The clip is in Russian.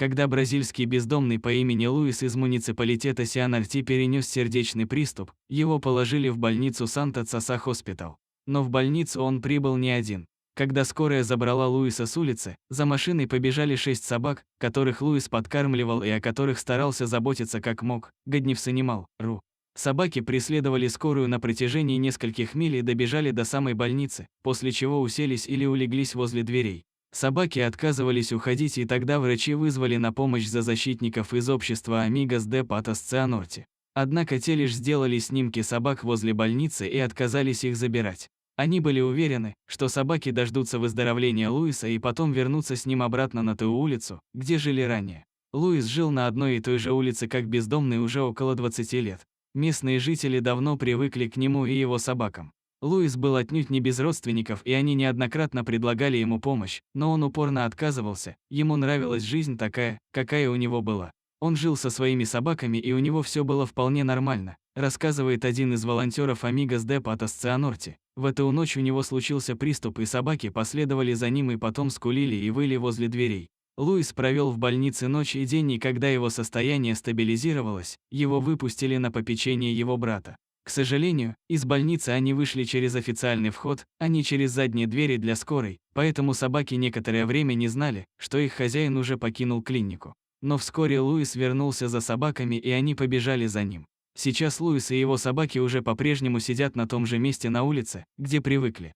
Когда бразильский бездомный по имени Луис из муниципалитета Сианальти перенес сердечный приступ, его положили в больницу Санта-Цаса Хоспитал. Но в больницу он прибыл не один. Когда скорая забрала Луиса с улицы, за машиной побежали 6 собак, которых Луис подкармливал и о которых старался заботиться как мог, Гадневсанимал.ру. Собаки преследовали скорую на протяжении нескольких миль и добежали до самой больницы, после чего уселись или улеглись возле дверей. Собаки отказывались уходить, и тогда врачи вызвали на помощь защитников из общества Amigos de Patos Cianorte. Однако те лишь сделали снимки собак возле больницы и отказались их забирать. Они были уверены, что собаки дождутся выздоровления Луиса и потом вернутся с ним обратно на ту улицу, где жили ранее. Луис жил на одной и той же улице как бездомный уже около 20 лет. Местные жители давно привыкли к нему и его собакам. Луис был отнюдь не без родственников, и они неоднократно предлагали ему помощь, но он упорно отказывался, ему нравилась жизнь такая, какая у него была. Он жил со своими собаками, и у него все было вполне нормально, рассказывает один из волонтеров Amigos de Patos Cianorte. В эту ночь у него случился приступ, и собаки последовали за ним и потом скулили и выли возле дверей. Луис провел в больнице ночь и день, и когда его состояние стабилизировалось, его выпустили на попечение его брата. К сожалению, из больницы они вышли через официальный вход, а не через задние двери для скорой, поэтому собаки некоторое время не знали, что их хозяин уже покинул клинику. Но вскоре Луис вернулся за собаками, и они побежали за ним. Сейчас Луис и его собаки уже по-прежнему сидят на том же месте на улице, где привыкли.